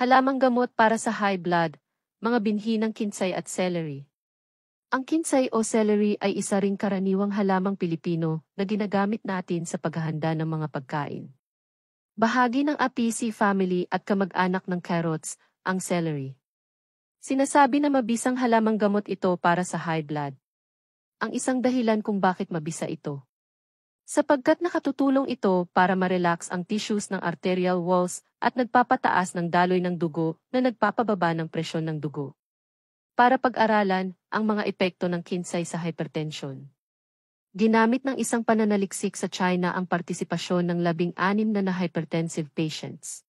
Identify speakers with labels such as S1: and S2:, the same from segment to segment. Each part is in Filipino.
S1: Halamang gamot para sa high blood, mga binhi ng kinsay at celery. Ang kinsay o celery ay isa ring karaniwang halamang Pilipino na ginagamit natin sa paghahanda ng mga pagkain. Bahagi ng Apiaceae family at kamag-anak ng carrots, ang celery. Sinasabi na mabisang halamang gamot ito para sa high blood. Ang isang dahilan kung bakit mabisa ito. Sapagkat nakatutulong ito para ma-relax ang tissues ng arterial walls at nagpapataas ng daloy ng dugo na nagpapababa ng presyon ng dugo. Para pag-aralan ang mga epekto ng kinsay sa hypertension. Ginamit ng isang pananaliksik sa China ang partisipasyon ng 16 na hypertensive patients.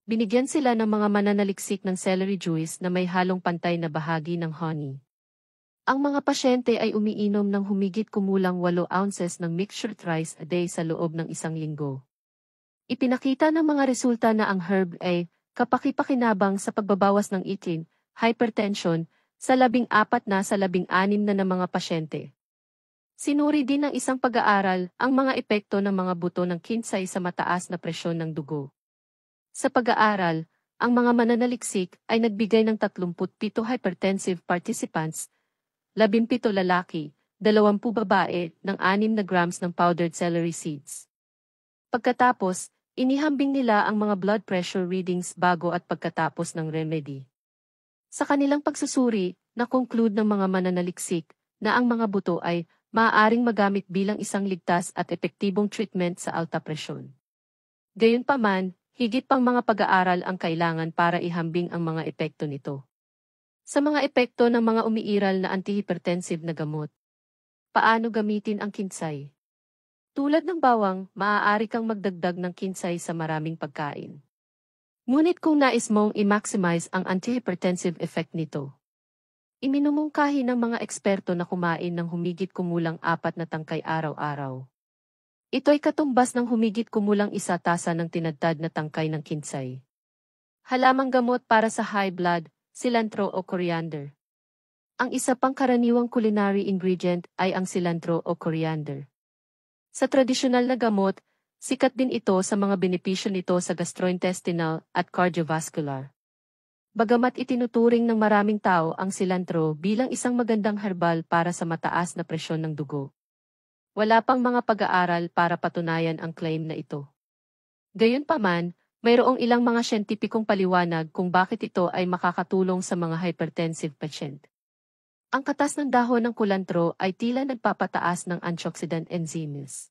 S1: Binigyan sila ng mga mananaliksik ng celery juice na may halong pantay na bahagi ng honey. Ang mga pasyente ay umiinom ng humigit kumulang 8 ounces ng mixture thrice a day sa loob ng isang linggo. Ipinakita ng mga resulta na ang herb ay kapaki-pakinabang sa pagbabawas ng itin, hypertension, sa 14 na sa 16 na ng mga pasyente. Sinuri din ng isang pag-aaral ang mga epekto ng mga buto ng kinsay sa mataas na presyon ng dugo. Sa pag-aaral, ang mga mananaliksik ay nagbigay ng 37 hypertensive participants, 17 lalaki, 20 babae, ng 6 na grams ng powdered celery seeds. Pagkatapos, inihambing nila ang mga blood pressure readings bago at pagkatapos ng remedy. Sa kanilang pagsusuri, na-conclude ng mga mananaliksik na ang mga buto ay maaaring magamit bilang isang ligtas at epektibong treatment sa alta presyon. Gayunpaman, higit pang mga pag-aaral ang kailangan para ihambing ang mga epekto nito. Sa mga epekto ng mga umiiral na antihypertensive na gamot. Paano gamitin ang kinsay? Tulad ng bawang, maaari kang magdagdag ng kinsay sa maraming pagkain. Ngunit kung nais mong i-maximize ang antihypertensive effect nito, iminumungkahi ng mga eksperto na kumain ng humigit kumulang 4 na tangkay araw-araw. Ito'y katumbas ng humigit kumulang 1 tasa ng tinadtad na tangkay ng kinsay. Halamang gamot para sa high blood, cilantro o coriander. Ang isa pang karaniwang culinary ingredient ay ang cilantro o coriander. Sa tradisyonal na gamot, sikat din ito sa mga benepisyo nito sa gastrointestinal at cardiovascular. Bagamat itinuturing ng maraming tao ang cilantro bilang isang magandang herbal para sa mataas na presyon ng dugo. Wala pang mga pag-aaral para patunayan ang claim na ito. Gayunpaman, mayroong ilang mga siyentipikong paliwanag kung bakit ito ay makakatulong sa mga hypertensive patient. Ang katas ng dahon ng kulantro ay tila nagpapataas ng antioxidant enzymes.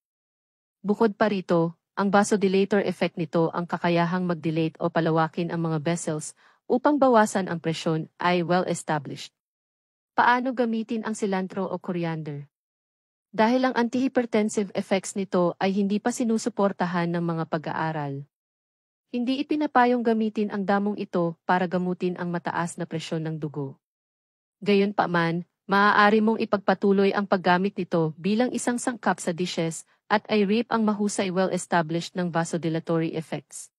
S1: Bukod pa rito, ang vasodilator effect nito ang kakayahang mag-dilate o palawakin ang mga vessels upang bawasan ang presyon ay well-established. Paano gamitin ang cilantro o coriander? Dahil ang antihypertensive effects nito ay hindi pa sinusuportahan ng mga pag-aaral. Hindi ipinapayong gamitin ang damong ito para gamutin ang mataas na presyon ng dugo. Gayunpaman, maaari mong ipagpatuloy ang paggamit nito bilang isang sangkap sa dishes at ay reap ang mahusay well-established ng vasodilatory effects.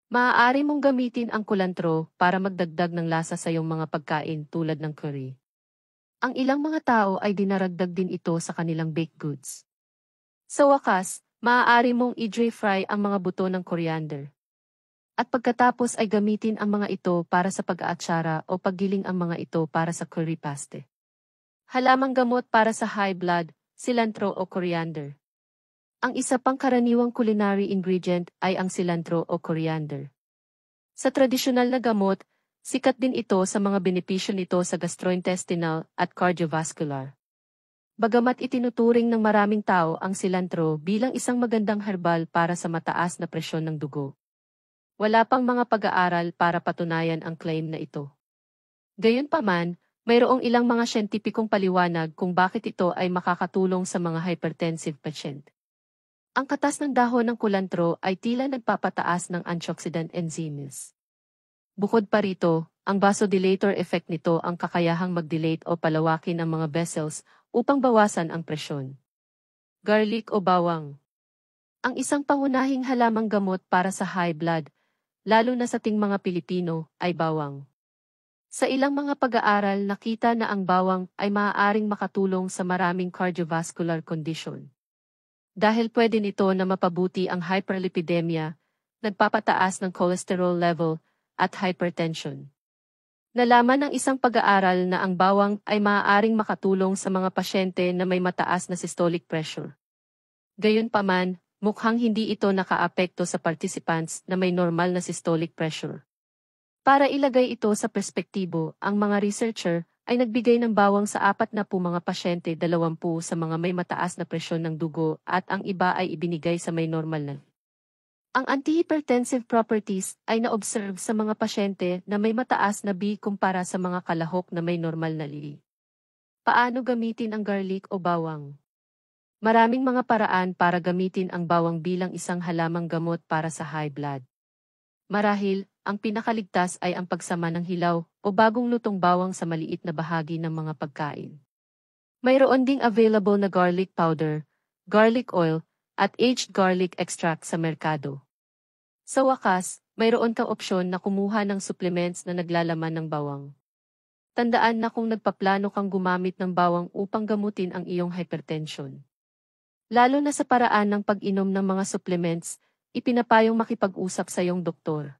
S1: Maaari mong gamitin ang kulantro para magdagdag ng lasa sa iyong mga pagkain tulad ng curry. Ang ilang mga tao ay dinaragdag din ito sa kanilang baked goods. Sa wakas, maaari mong i-dry fry ang mga buto ng coriander. At pagkatapos ay gamitin ang mga ito para sa pag-aatsara o paggiling ang mga ito para sa curry paste. Halamang gamot para sa high blood, cilantro o coriander. Ang isa pang karaniwang culinary ingredient ay ang cilantro o coriander. Sa tradisyonal na gamot, sikat din ito sa mga benepisyo nito sa gastrointestinal at cardiovascular. Bagamat itinuturing ng maraming tao ang cilantro bilang isang magandang herbal para sa mataas na presyon ng dugo. Wala pang mga pag-aaral para patunayan ang claim na ito. Gayunpaman, mayroong ilang mga siyentipikong paliwanag kung bakit ito ay makakatulong sa mga hypertensive patient. Ang katas ng dahon ng kulantro ay tila nagpapataas ng antioxidant enzymes. Bukod pa rito, ang vasodilator effect nito ang kakayahang mag-dilate o palawakin ang mga vessels upang bawasan ang presyon. Garlic o bawang. Ang isang pangunahing halamang gamot para sa high blood, lalo na sa ating mga Pilipino, ay bawang. Sa ilang mga pag-aaral nakita na ang bawang ay maaaring makatulong sa maraming cardiovascular condition. Dahil pwede nito na mapabuti ang hyperlipidemia, nagpapataas ng cholesterol level, at hypertension. Nalaman ng isang pag-aaral na ang bawang ay maaaring makatulong sa mga pasyente na may mataas na systolic pressure. Gayunpaman, mukhang hindi ito nakaapekto sa participants na may normal na systolic pressure. Para ilagay ito sa perspektibo, ang mga researcher ay nagbigay ng bawang sa 40 mga pasyente, 20 sa mga may mataas na presyon ng dugo at ang iba ay ibinigay sa may normal na. Ang antihypertensive properties ay na-observe sa mga pasyente na may mataas na B kumpara sa mga kalahok na may normal na LI. Paano gamitin ang garlic o bawang? Maraming mga paraan para gamitin ang bawang bilang isang halamang gamot para sa high blood. Marahil, ang pinakaligtas ay ang pagsama ng hilaw o bagong lutong bawang sa maliit na bahagi ng mga pagkain. Mayroon ding available na garlic powder, garlic oil, at aged garlic extract sa merkado. Sa wakas, mayroon kang opsyon na kumuha ng supplements na naglalaman ng bawang. Tandaan na kung nagpaplano kang gumamit ng bawang upang gamutin ang iyong hypertension. Lalo na sa paraan ng pag-inom ng mga supplements, ipinapayong makipag-usap sa iyong doktor.